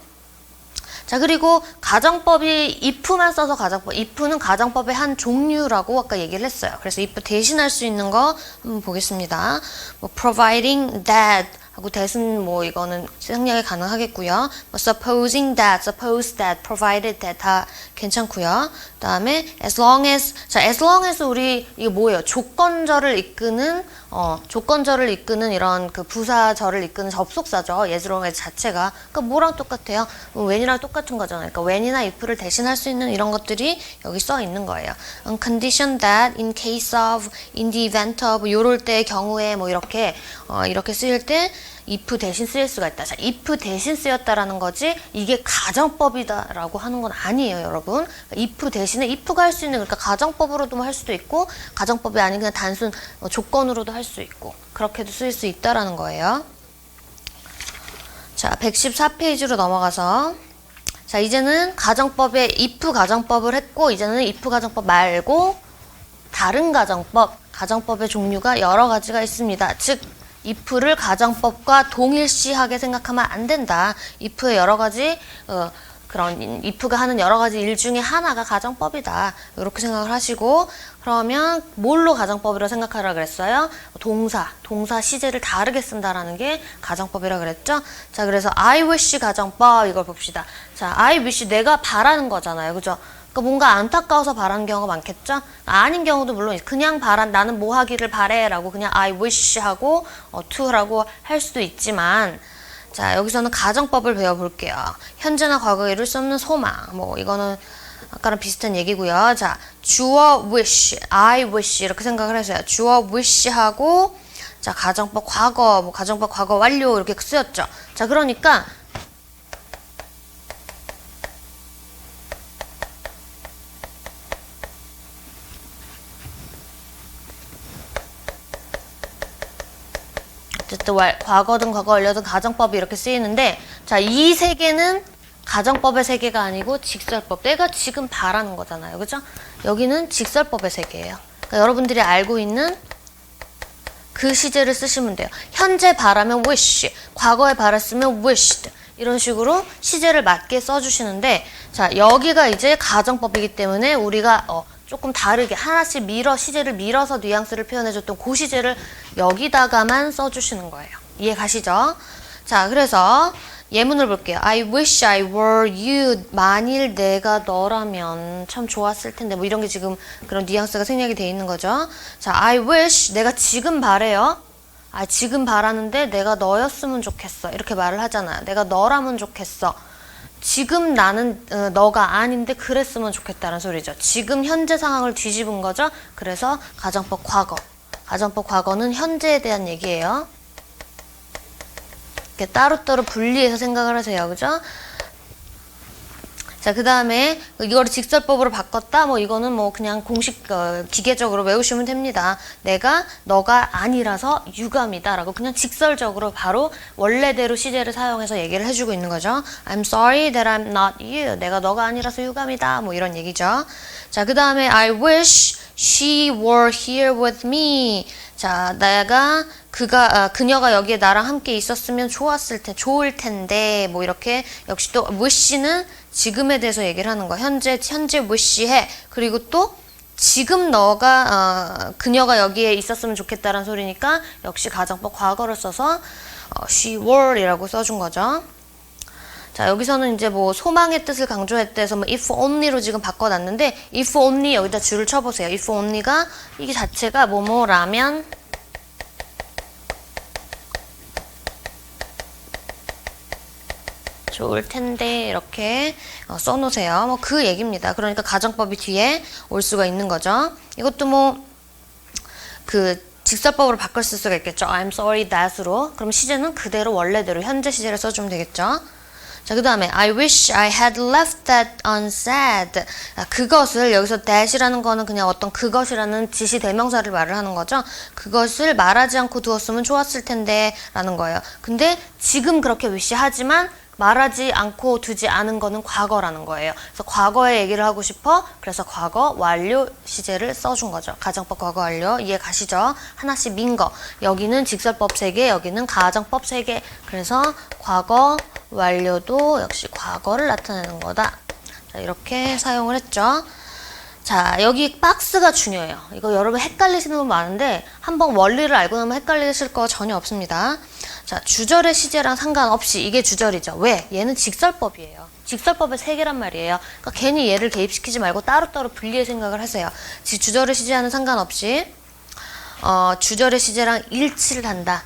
자, 그리고 가정법이 if만 써서 가정법. if는 가정법의 한 종류라고 아까 얘기를 했어요. 그래서 if 대신할 수 있는 거 한번 보겠습니다. 뭐 providing that 하고 that은 뭐 이거는 생략이 가능하겠고요. 뭐 supposing that, suppose that, provided that 다 괜찮고요. 그다음에 as long as, 자, as long as 우리 이게 뭐예요? 조건절을 이끄는 이런 그 부사절을 이끄는 접속사죠. as long as 자체가. 그러니까 뭐랑 똑같아요? when이랑 똑같은 거잖아요. 그러니까 when이나 if를 대신할 수 있는 이런 것들이 여기 써 있는 거예요. On condition that, in case of, in the event of, 요럴 때의 경우에 뭐 이렇게 쓰일 때 if 대신 쓰일 수가 있다. 자, if 대신 쓰였다라는 거지 이게 가정법이다라고 하는 건 아니에요, 여러분. if 대신에 if가 할 수 있는, 그러니까 가정법으로도 할 수도 있고 가정법이 아닌 그냥 단순 조건으로도 할 수 있고 그렇게도 쓰일 수 있다라는 거예요. 자, 114페이지로 넘어가서, 자, 이제는 가정법에 if 가정법을 했고 이제는 if 가정법 말고 다른 가정법의 종류가 여러 가지가 있습니다. 즉 if를 가정법과 동일시하게 생각하면 안 된다. if의 여러 가지 그런 if가 하는 여러 가지 일 중에 하나가 가정법이다. 이렇게 생각을 하시고, 그러면 뭘로 가정법이라고 생각하라 그랬어요? 동사 시제를 다르게 쓴다라는 게 가정법이라 그랬죠? 자, 그래서 I wish 가정법 이걸 봅시다. 자, I wish 내가 바라는 거잖아요. 그죠? 그러니까 뭔가 안타까워서 바라는 경우가 많겠죠? 아닌 경우도 물론 그냥 나는 뭐 하기를 바래 라고 그냥 I wish 하고 to라고 할 수도 있지만, 자, 여기서는 가정법을 배워볼게요. 현재나 과거에 이룰 수 없는 소망, 뭐 이거는 아까랑 비슷한 얘기고요. 자, 주어 wish, I wish 이렇게 생각을 해서요. 주어 wish 하고, 자, 가정법 과거, 뭐 가정법 과거 완료 이렇게 쓰였죠. 자, 그러니까 어쨌든 과거든 과거 완료든 가정법이 이렇게 쓰이는데, 자, 이 세 개는 가정법의 세계가 아니고 직설법. 내가 지금 바라는 거잖아요. 그죠? 여기는 직설법의 세계예요. 그러니까 여러분들이 알고 있는 그 시제를 쓰시면 돼요. 현재 바라면 wish, 과거에 바랐으면 wished. 이런 식으로 시제를 맞게 써주시는데, 자, 여기가 이제 가정법이기 때문에 우리가 조금 다르게 하나씩 시제를 밀어서 뉘앙스를 표현해줬던 그 시제를 여기다가만 써주시는 거예요. 이해 가시죠? 자, 그래서 예문을 볼게요. I wish I were you. 만일 내가 너라면 참 좋았을 텐데. 뭐 이런 게 지금 그런 뉘앙스가 생략이 돼 있는 거죠. 자, I wish. 내가 지금 바래요. 지금 바라는데 내가 너였으면 좋겠어. 이렇게 말을 하잖아요. 내가 너라면 좋겠어. 지금 나는 너가 아닌데 그랬으면 좋겠다는 소리죠. 지금 현재 상황을 뒤집은 거죠. 그래서 가정법 과거. 가정법 과거는 현재에 대한 얘기예요. 이렇게 따로따로 분리해서 생각을 하세요. 그죠? 자, 그 다음에 이거를 직설법으로 바꿨다. 뭐 이거는 뭐 그냥 공식 기계적으로 외우시면 됩니다. 내가 너가 아니라서 유감이다 라고 그냥 직설적으로 바로 원래대로 시제를 사용해서 얘기를 해주고 있는 거죠. I'm sorry that I'm not you. 내가 너가 아니라서 유감이다. 뭐 이런 얘기죠. 자, 그 다음에 I wish she were here with me. 자, 그녀가 여기에 나랑 함께 있었으면 좋을 텐데, 뭐 이렇게, 역시 또, wish는 지금에 대해서 얘기를 하는 거야. 현재 wish해. 그리고 또, 지금 그녀가 여기에 있었으면 좋겠다라는 소리니까, 역시 가정법 과거를 써서, she were 이라고 써준 거죠. 자, 여기서는 이제 뭐 소망의 뜻을 강조했대 해서 뭐 if only로 지금 바꿔놨는데 if only 여기다 줄을 쳐보세요. if only가 이게 자체가 뭐뭐라면 좋을 텐데 이렇게 써놓으세요. 뭐 그 얘기입니다. 그러니까 가정법이 뒤에 올 수가 있는 거죠. 이것도 뭐 직설법으로 바꿀 수가 있겠죠. I'm sorry that으로. 그럼 시제는 그대로 원래대로 현재 시제를 써주면 되겠죠. 자, 그 다음에 I wish I had left that unsaid. 그것을 여기서 that이라는 거는 그냥 어떤 그것이라는 지시 대명사를 말을 하는 거죠. 그것을 말하지 않고 두었으면 좋았을 텐데 라는 거예요. 근데 지금 그렇게 wish하지만 말하지 않고 두지 않은 거는 과거라는 거예요. 그래서 과거의 얘기를 하고 싶어. 그래서 과거 완료 시제를 써준 거죠. 가정법 과거 완료. 이해 가시죠? 하나씩 민 거. 여기는 직설법 3개, 여기는 가정법 3개. 그래서 과거 완료도 역시 과거를 나타내는 거다. 자, 이렇게 사용을 했죠. 자, 여기 박스가 중요해요. 이거 여러분 헷갈리시는 분 많은데 한번 원리를 알고 나면 헷갈리실 거 전혀 없습니다. 자, 주절의 시제랑 상관없이 이게 주절이죠. 왜? 얘는 직설법이에요. 직설법의 세계란 말이에요. 그러니까 괜히 얘를 개입시키지 말고 따로따로 분리해 생각을 하세요. 주절의 시제와는 상관없이 주절의 시제랑 일치를 한다.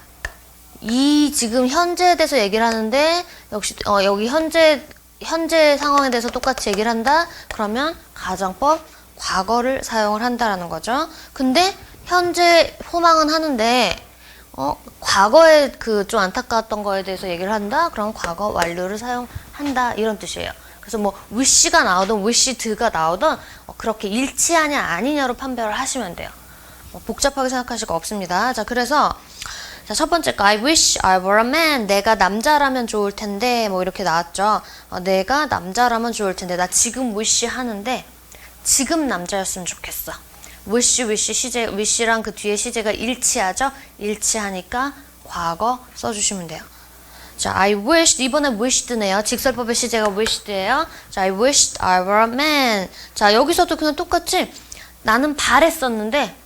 이 지금 현재에 대해서 얘기를 하는데 역시 여기 현재 상황에 대해서 똑같이 얘기를 한다. 그러면 가정법 과거를 사용을 한다라는 거죠. 근데 현재 소망은 하는데 과거에 좀 안타까웠던 거에 대해서 얘기를 한다? 그럼 과거 완료를 사용한다. 이런 뜻이에요. 그래서 뭐 wish가 나오든 wished가 나오든 그렇게 일치하냐 아니냐로 판별을 하시면 돼요. 복잡하게 생각하실 거 없습니다. 자, 그래서 자, 첫 번째 거 I wish I were a man. 내가 남자라면 좋을 텐데 뭐 이렇게 나왔죠. 내가 남자라면 좋을 텐데 나 지금 wish 하는데 지금 남자였으면 좋겠어. wish 시제, wish랑 그 뒤에 시제가 일치하죠? 일치하니까 과거 써주시면 돼요. 자, I wished, 이번엔 wished네요. 직설법의 시제가 wished예요. 자, I wished I were a man. 자, 여기서도 그냥 똑같이 나는 바랬었는데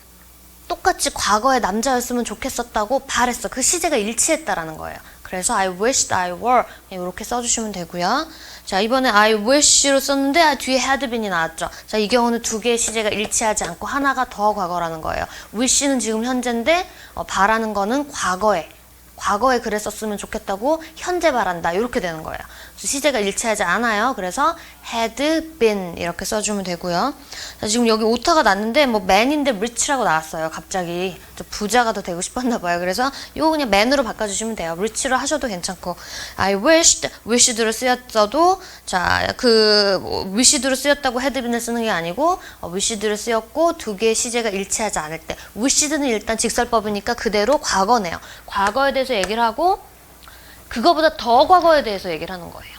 똑같이 과거에 남자였으면 좋겠었다고 바랬어. 그 시제가 일치했다라는 거예요. 그래서 I wished I were 이렇게 써주시면 되고요. 자, 이번에 I wish로 썼는데 뒤에 had been이 나왔죠. 자, 이 경우는 두 개의 시제가 일치하지 않고 하나가 더 과거라는 거예요. wish는 지금 현재인데 바라는 거는 과거에 그랬었으면 좋겠다고 현재 바란다. 이렇게 되는 거예요. 시제가 일치하지 않아요. 그래서 had been 이렇게 써주면 되고요. 자, 지금 여기 오타가 났는데 뭐 man인데 rich라고 나왔어요. 갑자기 좀 부자가 더 되고 싶었나 봐요. 그래서 이거 그냥 man으로 바꿔주시면 돼요. rich로 하셔도 괜찮고 I wished로 쓰였어도 자, wished로 쓰였다고 had been을 쓰는 게 아니고 wished로 쓰였고 두 개의 시제가 일치하지 않을 때 wished는 일단 직설법이니까 그대로 과거네요. 과거에 대해서 얘기를 하고 그거보다 더 과거에 대해서 얘기를 하는 거예요.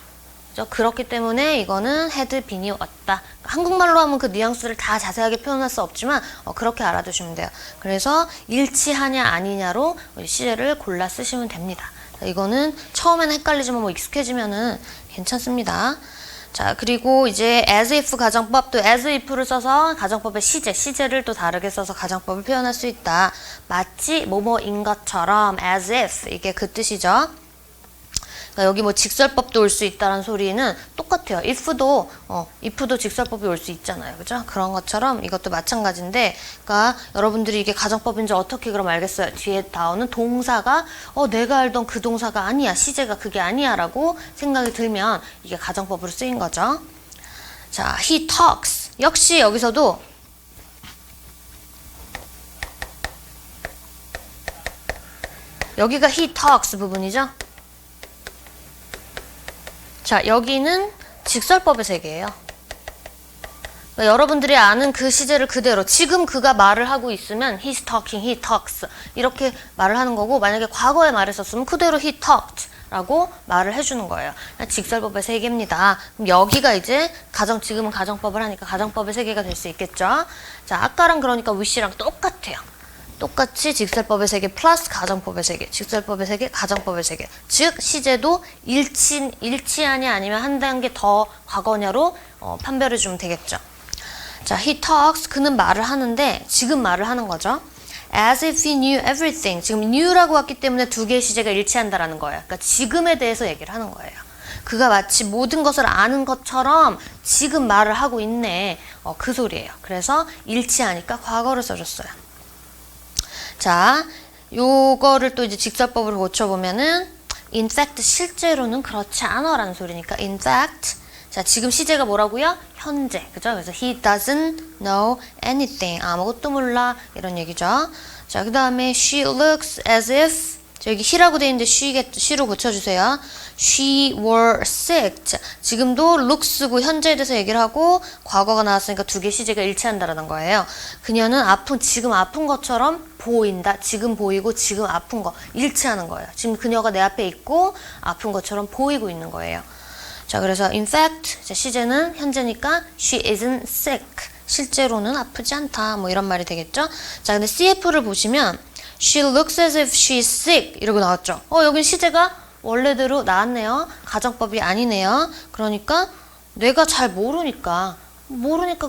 그렇기 때문에 이거는 had been이 왔다. 한국말로 하면 그 뉘앙스를 다 자세하게 표현할 수 없지만 그렇게 알아두시면 돼요. 그래서 일치하냐 아니냐로 시제를 골라 쓰시면 됩니다. 이거는 처음에는 헷갈리지만 뭐 익숙해지면은 괜찮습니다. 자, 그리고 이제 as if 가정법도 as if를 써서 가정법의 시제를 또 다르게 써서 가정법을 표현할 수 있다. 마치 뭐뭐인 것처럼 as if 이게 그 뜻이죠. 그러니까 여기 뭐 직설법도 올 수 있다는 소리는 똑같아요. if도 직설법이 올 수 있잖아요. 그죠? 그런 것처럼 이것도 마찬가지인데, 그러니까 여러분들이 이게 가정법인지 어떻게 그럼 알겠어요? 뒤에 나오는 동사가 내가 알던 그 동사가 아니야. 시제가 그게 아니야. 라고 생각이 들면 이게 가정법으로 쓰인 거죠. 자, he talks. 역시 여기서도 여기가 he talks 부분이죠. 자, 여기는 직설법의 세계예요. 그러니까 여러분들이 아는 그 시제를 그대로 지금 그가 말을 하고 있으면 he's talking, he talks 이렇게 말을 하는 거고, 만약에 과거에 말을 썼으면 그대로 he talked 라고 말을 해주는 거예요. 직설법의 세계입니다. 그럼 여기가 이제 지금은 가정법을 하니까 가정법의 세계가 될 수 있겠죠. 자, 아까랑 그러니까 wish랑 똑같아요. 똑같이 직설법의 세계 플러스 가정법의 세계, 직설법의 세계, 가정법의 세계. 즉 시제도 일치하냐 아니면 한 단계 더 과거냐로 판별해 주면 되겠죠. 자, he talks, 그는 말을 하는데 지금 말을 하는 거죠. as if he knew everything. 지금 knew라고 왔기 때문에 두 개의 시제가 일치한다라는 거예요. 그러니까 지금에 대해서 얘기를 하는 거예요. 그가 마치 모든 것을 아는 것처럼 지금 말을 하고 있네. 그 소리예요. 그래서 일치하니까 과거를 써줬어요. 자, 요거를 또 이제 직설법으로 고쳐보면은 in fact 실제로는 그렇지 않아라는 소리니까 in fact. 자, 지금 시제가 뭐라고요? 현재. 그죠? 그래서 he doesn't know anything. 아무것도 몰라. 이런 얘기죠. 자, 그 다음에 she looks as if. 자, 여기 he라고 돼 있는데 she로 고쳐주세요. She were sick. 자, 지금도 looks고 현재에 대해서 얘기를 하고 과거가 나왔으니까 두 개 시제가 일치한다라는 거예요. 그녀는 지금 아픈 것처럼 보인다. 지금 보이고 지금 아픈 거 일치하는 거예요. 지금 그녀가 내 앞에 있고 아픈 것처럼 보이고 있는 거예요. 자, 그래서 in fact 자, 시제는 현재니까 she isn't sick. 실제로는 아프지 않다. 뭐 이런 말이 되겠죠. 자, 근데 CF를 보시면 she looks as if she's sick 이러고 나왔죠. 여긴 시제가 원래대로 나왔네요. 가정법이 아니네요. 그러니까 내가 잘 모르니까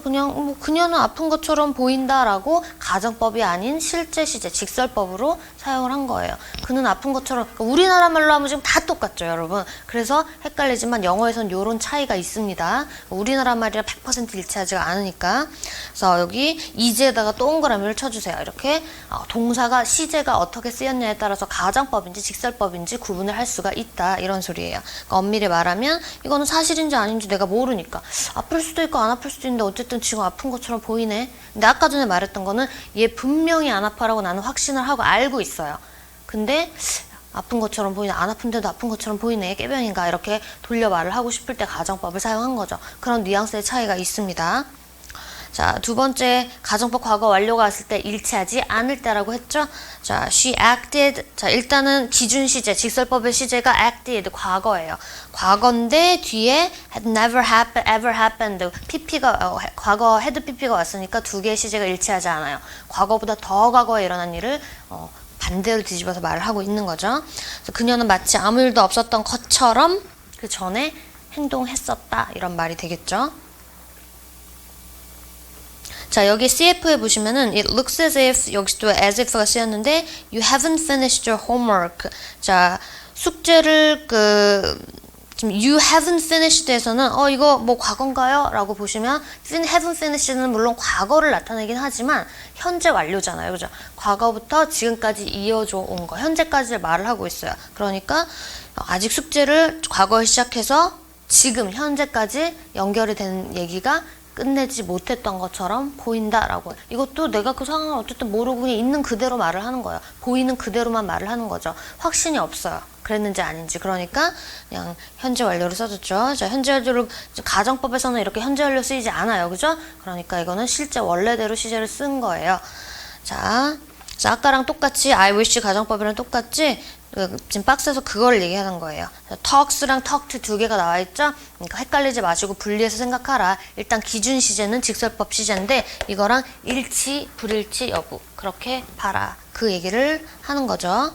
그냥 그녀는 아픈 것처럼 보인다라고 가정법이 아닌 실제 시제 직설법으로 사용을 한 거예요. 그는 아픈 것처럼, 그러니까 우리나라 말로 하면 지금 다 똑같죠, 여러분. 그래서 헷갈리지만 영어에선 이런 차이가 있습니다. 우리나라 말이랑 100% 일치하지가 않으니까. 그래서 여기 이제에다가 동그라미를 쳐주세요. 이렇게 동사가 시제가 어떻게 쓰였냐에 따라서 가정법인지 직설법인지 구분을 할 수가 있다, 이런 소리예요. 그러니까 엄밀히 말하면 이거는 사실인지 아닌지 내가 모르니까 아플 수도 있고 안 아플 수도 있는데 어쨌든 지금 아픈 것처럼 보이네. 근데 아까 전에 말했던 거는 얘 분명히 안 아파라고 나는 확신을 하고 알고 있어요. 근데 아픈 것처럼 보이네. 안 아픈데도 아픈 것처럼 보이네. 꾀병인가. 이렇게 돌려 말을 하고 싶을 때 가정법을 사용한 거죠. 그런 뉘앙스의 차이가 있습니다. 자, 두 번째 가정법 과거 완료가 왔을 때 일치하지 않을 때라고 했죠. 자, she acted. 자, 일단은 기준 시제, 직설법의 시제가 acted 과거예요. 과거인데 뒤에 had never happened, ever happened. pp가 과거 had pp가 왔으니까 두 개의 시제가 일치하지 않아요. 과거보다 더 과거에 일어난 일을 반대로 뒤집어서 말을 하고 있는 거죠. 그래서 그녀는 마치 아무 일도 없었던 것처럼 그 전에 행동했었다. 이런 말이 되겠죠. 자, 여기 CF에 보시면은 it looks as if, 여기도 as if가 쓰였는데 you haven't finished your homework. 자, 숙제를 지금 you haven't finished에서는 이거 뭐 과거인가요? 라고 보시면 haven't finished는 물론 과거를 나타내긴 하지만 현재 완료잖아요. 그죠? 과거부터 지금까지 이어져 온 거, 현재까지 말을 하고 있어요. 그러니까 아직 숙제를 과거에 시작해서 지금 현재까지 연결이 되는 얘기가 끝내지 못했던 것처럼 보인다라고. 이것도 내가 그 상황을 어쨌든 모르고 그냥 있는 그대로 말을 하는 거예요. 보이는 그대로만 말을 하는 거죠. 확신이 없어요. 그랬는지 아닌지. 그러니까 그냥 현재 완료를 써줬죠. 자, 현재 완료를 가정법에서는 이렇게 현재 완료 쓰이지 않아요. 그죠? 그러니까 이거는 실제 원래대로 시제를 쓴 거예요. 자, 아까랑 똑같이 I wish 가정법이랑 똑같이 지금 박스에서 그걸 얘기하는 거예요. talks랑 talked 두 개가 나와 있죠? 그러니까 헷갈리지 마시고 분리해서 생각하라. 일단 기준 시제는 직설법 시제인데 이거랑 일치, 불일치 여부 그렇게 봐라. 그 얘기를 하는 거죠.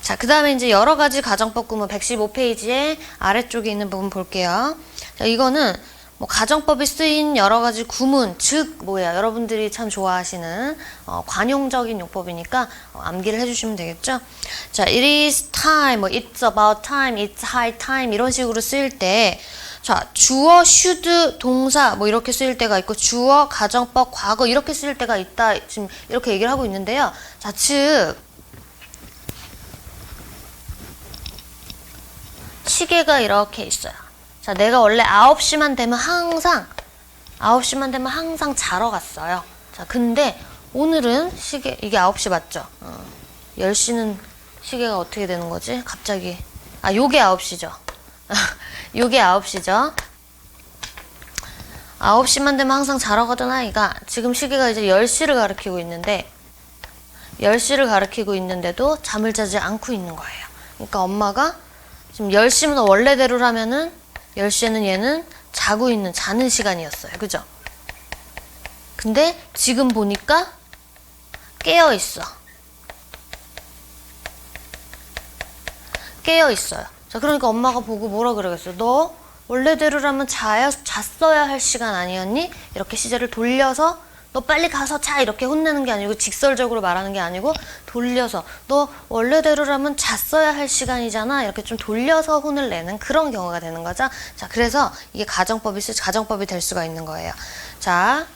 자, 그 다음에 이제 여러 가지 가정법 구문 115페이지에 아래쪽에 있는 부분 볼게요. 자, 이거는 뭐 가정법이 쓰인 여러 가지 구문, 즉 뭐야 여러분들이 참 좋아하시는 관용적인 용법이니까 암기를 해주시면 되겠죠. 자, it is time, 뭐 it's about time, it's high time 이런 식으로 쓰일 때, 자 주어, should, 동사 뭐 이렇게 쓰일 때가 있고 주어, 가정법, 과거 이렇게 쓰일 때가 있다. 지금 이렇게 얘기를 하고 있는데요. 자, 즉 시계가 이렇게 있어요. 자, 내가 원래 9시만 되면 항상 자러 갔어요. 자, 근데 오늘은 시계, 이게 9시 맞죠? 10시는 시계가 어떻게 되는 거지? 갑자기. 아, 요게 9시죠. 요게 9시죠. 9시만 되면 항상 자러 가던 아이가 지금 시계가 이제 10시를 가리키고 있는데도 잠을 자지 않고 있는 거예요. 그러니까 엄마가 지금 10시면 원래대로라면은 10시에는 얘는 자는 시간이었어요. 그죠? 근데 지금 보니까 깨어 있어요. 자, 그러니까 엄마가 보고 뭐라 그러겠어요? 너 원래대로라면 잤어야 할 시간 아니었니? 이렇게 시제를 돌려서 너 빨리 가서 자 이렇게 혼내는 게 아니고 직설적으로 말하는 게 아니고 돌려서 너 원래대로라면 잤어야 할 시간이잖아 이렇게 좀 돌려서 혼을 내는 그런 경우가 되는 거죠. 자, 그래서 이게 가정법이 될 수가 있는 거예요. 자,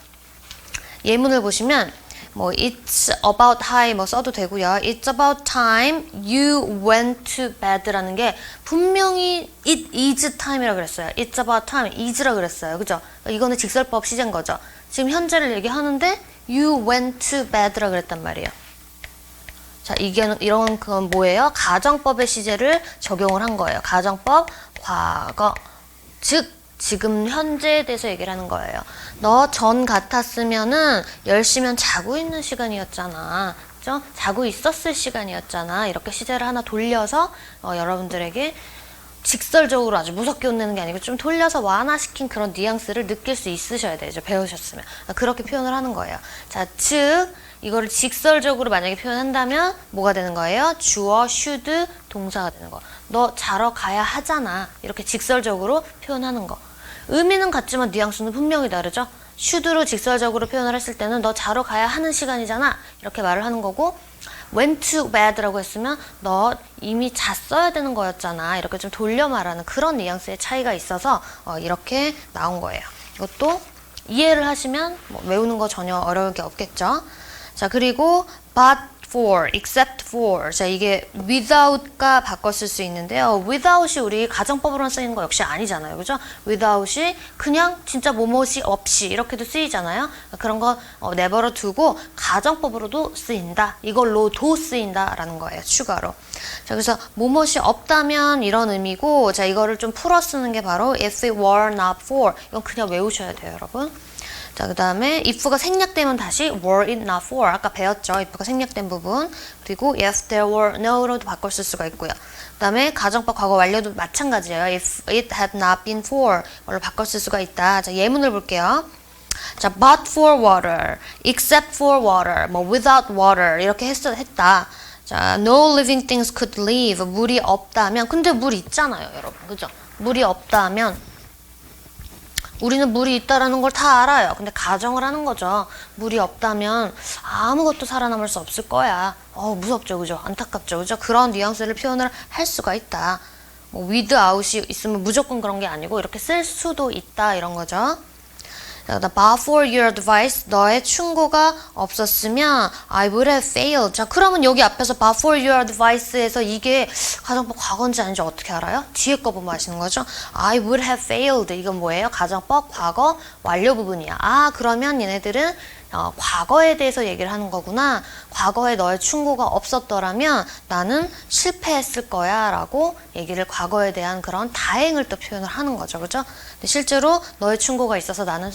예문을 보시면 뭐 it's about time 뭐 써도 되고요. It's about time you went to bed라는 게 분명히 it is time이라고 그랬어요. It's about time is라 그랬어요. 그죠? 이거는 직설법 시제인 거죠. 지금 현재를 얘기하는데 you went to bed라 그랬단 말이에요. 자, 이런 건 뭐예요? 가정법의 시제를 적용을 한 거예요. 가정법, 과거, 즉 지금 현재에 대해서 얘기를 하는 거예요. 너 전 같았으면은 10시면 자고 있는 시간이었잖아. 그죠? 자고 있었을 시간이었잖아. 이렇게 시제를 하나 돌려서 여러분들에게 직설적으로 아주 무섭게 혼내는 게 아니고 좀 돌려서 완화시킨 그런 뉘앙스를 느낄 수 있으셔야 되죠. 배우셨으면. 그렇게 표현을 하는 거예요. 자, 즉 이거를 직설적으로 만약에 표현한다면 뭐가 되는 거예요? 주어, should, 동사가 되는 거. 너 자러 가야 하잖아. 이렇게 직설적으로 표현하는 거. 의미는 같지만 뉘앙스는 분명히 다르죠. should로 직설적으로 표현을 했을 때는 너 자러 가야 하는 시간이잖아. 이렇게 말을 하는 거고 went to bed라고 했으면 너 이미 잤어야 되는 거였잖아. 이렇게 좀 돌려 말하는 그런 뉘앙스의 차이가 있어서 이렇게 나온 거예요. 이것도 이해를 하시면 뭐 외우는 거 전혀 어려울 게 없겠죠. 자, 그리고 but for, except for. 자, 이게 without가 바꿨을 수 있는데요. without이 우리 가정법으로 쓰이는 거 역시 아니잖아요. 그죠? without이 그냥 진짜 뭐뭐이 없이 이렇게도 쓰이잖아요. 그런 거 내버려 두고 가정법으로도 쓰인다. 이걸로도 쓰인다라는 거예요. 추가로. 자, 그래서 뭐뭐이 없다면 이런 의미고, 자, 이거를 좀 풀어 쓰는 게 바로 if it were not for. 이건 그냥 외우셔야 돼요, 여러분. 자, 그 다음에 if가 생략되면 다시 were it not for 아까 배웠죠. if가 생략된 부분. 그리고 if there were no로도 바꿔 쓸 수가 있고요. 그 다음에 가정법 과거 완료도 마찬가지예요. if it had not been for 걸로 바꿔 쓸 수가 있다. 자, 예문을 볼게요. 자, but for water, except for water, 뭐 without water 이렇게 했다. 자, no living things could live. 물이 없다면, 근데 물 있잖아요, 여러분. 그죠? 물이 없다면 우리는 물이 있다라는 걸 다 알아요. 근데 가정을 하는 거죠. 물이 없다면 아무것도 살아남을 수 없을 거야. 무섭죠, 그죠? 안타깝죠, 그죠? 그런 뉘앙스를 표현을 할 수가 있다. 뭐 without이 있으면 무조건 그런 게 아니고 이렇게 쓸 수도 있다 이런 거죠. but for your advice, 너의 충고가 없었으면 I would have failed. 자, 그러면 여기 앞에서 but for your advice에서 이게 가정법 과거인지 아닌지 어떻게 알아요? 뒤에 거 보면 아시는 거죠? I would have failed. 이건 뭐예요? 가정법 과거 완료 부분이야. 아, 그러면 얘네들은 과거에 대해서 얘기를 하는 거구나. 과거에 너의 충고가 없었더라면 나는 실패했을 거야 라고 얘기를 과거에 대한 그런 다행을 또 표현을 하는 거죠. 그죠? 근데 실제로 너의 충고가 있어서 나는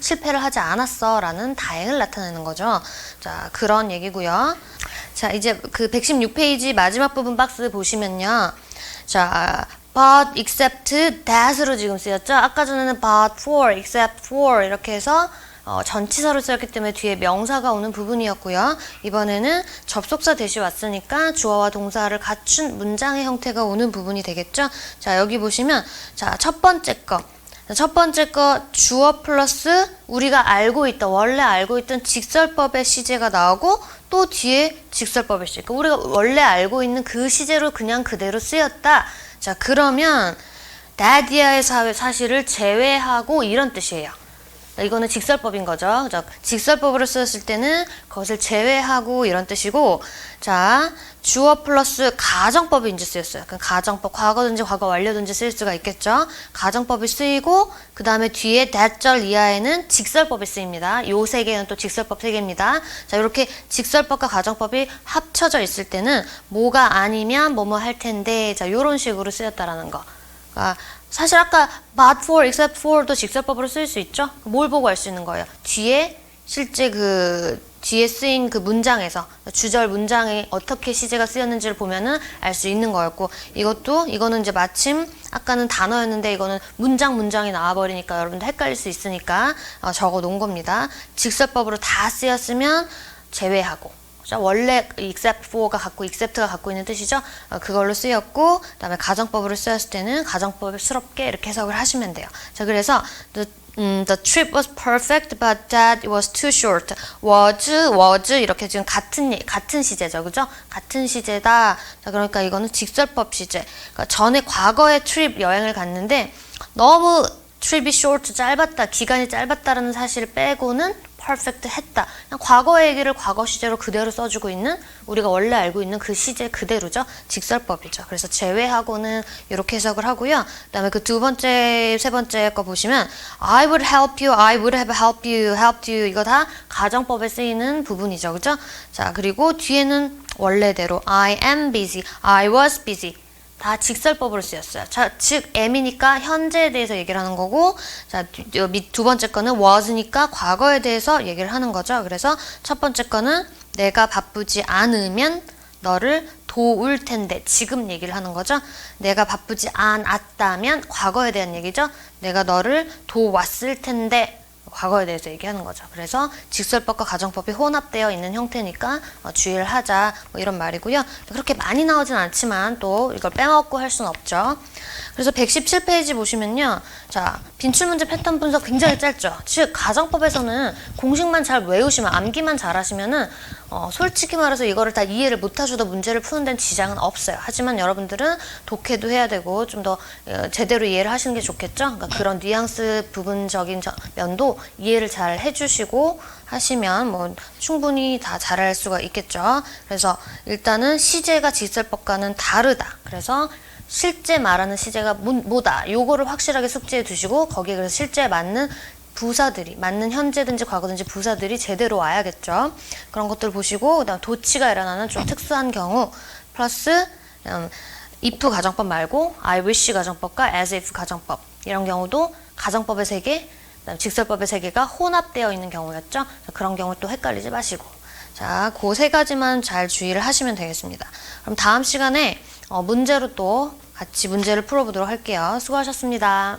실패를 하지 않았어 라는 다행을 나타내는 거죠. 자, 그런 얘기고요. 자, 이제 그 116페이지 마지막 부분 박스 보시면요. 자, but except that으로 지금 쓰였죠? 아까 전에는 but for, except for 이렇게 해서 전치사로 쓰였기 때문에 뒤에 명사가 오는 부분이었고요. 이번에는 접속사 대시 왔으니까 주어와 동사를 갖춘 문장의 형태가 오는 부분이 되겠죠? 자, 여기 보시면 자, 첫 번째 거 주어 플러스 우리가 알고 있던 원래 알고 있던 직설법의 시제가 나오고 또 뒤에 직설법의 시제. 그러니까 우리가 원래 알고 있는 그 시제로 그냥 그대로 쓰였다. 자, 그러면 that이야의 사실을 제외하고 이런 뜻이에요. 이거는 직설법인 거죠. 그죠? 직설법으로 쓰였을 때는 그것을 제외하고 이런 뜻이고, 자, 주어 플러스 가정법이 이제 쓰였어요. 그러니까 가정법, 과거든지 과거 완료든지 쓸 수가 있겠죠. 가정법이 쓰이고, 그 다음에 뒤에 that절 이하에는 직설법이 쓰입니다. 요 세 개는 또 직설법 세 개입니다. 자, 이렇게 직설법과 가정법이 합쳐져 있을 때는 뭐가 아니면 뭐뭐 할 텐데, 자, 요런 식으로 쓰였다라는 거. 그러니까 사실 아까 but for, except for도 직설법으로 쓸 수 있죠? 뭘 보고 알 수 있는 거예요? 뒤에 실제 뒤에 쓰인 그 문장에서 주절 문장에 어떻게 시제가 쓰였는지를 보면은 알 수 있는 거였고, 이거는 이제 마침 아까는 단어였는데 이거는 문장이 나와버리니까 여러분들 헷갈릴 수 있으니까 적어 놓은 겁니다. 직설법으로 다 쓰였으면 제외하고, 원래 except for가 except가 갖고 있는 뜻이죠. 그걸로 쓰였고, 그다음에 가정법으로 쓰였을 때는 가정법스럽게 이렇게 해석을 하시면 돼요. 자, 그래서 the trip was perfect, but that was too short. was 이렇게 지금 같은 시제죠, 그죠? 같은 시제다. 자, 그러니까 이거는 직설법 시제. 그러니까 전에 과거에 트립 여행을 갔는데 너무 trip이 short 짧았다, 기간이 짧았다라는 사실을 빼고는 perfect 했다. 그냥 과거 얘기를 과거 시제로 그대로 써주고 있는 우리가 원래 알고 있는 그 시제 그대로죠. 직설법이죠. 그래서 제외하고는 이렇게 해석을 하고요. 그 다음에 그 두 번째, 세 번째 거 보시면 I would help you, I would have helped you 이거 다 가정법에 쓰이는 부분이죠. 그죠? 자, 그리고 뒤에는 원래대로 I am busy, I was busy 다 직설법으로 쓰였어요. 자, 즉 am이니까 현재에 대해서 얘기를 하는 거고, 자, 두 번째 거는 was니까 과거에 대해서 얘기를 하는 거죠. 그래서 첫 번째 거는 내가 바쁘지 않으면 너를 도울 텐데, 지금 얘기를 하는 거죠. 내가 바쁘지 않았다면 과거에 대한 얘기죠. 내가 너를 도왔을 텐데, 과거에 대해서 얘기하는 거죠. 그래서 직설법과 가정법이 혼합되어 있는 형태니까 주의를 하자, 뭐 이런 말이고요. 그렇게 많이 나오진 않지만 또 이걸 빼먹고 할 수는 없죠. 그래서 117페이지 보시면요. 자, 빈출문제 패턴 분석 굉장히 짧죠. 즉 가정법에서는 공식만 잘 외우시면, 암기만 잘 하시면은 솔직히 말해서 이거를 다 이해를 못하셔도 문제를 푸는 데는 지장은 없어요. 하지만 여러분들은 독해도 해야 되고 좀 더 제대로 이해를 하시는 게 좋겠죠. 그러니까 그런 뉘앙스 부분적인 면도 이해를 잘 해주시고 하시면 뭐 충분히 다 잘할 수가 있겠죠. 그래서 일단은 시제가 직설법과는 다르다. 그래서 실제 말하는 시제가 뭐다. 요거를 확실하게 숙지해 두시고 거기에 그래서 실제 맞는 부사들이, 맞는 현재든지 과거든지 부사들이 제대로 와야겠죠. 그런 것들 보시고, 그다음 도치가 일어나는 좀 특수한 경우 플러스 if 가정법 말고 I wish 가정법과 as if 가정법 이런 경우도 가정법의 세 개, 그다음 직설법의 세 개가 혼합되어 있는 경우였죠. 그런 경우 또 헷갈리지 마시고. 자, 그 세 가지만 잘 주의를 하시면 되겠습니다. 그럼 다음 시간에 문제로 또 같이 문제를 풀어보도록 할게요. 수고하셨습니다.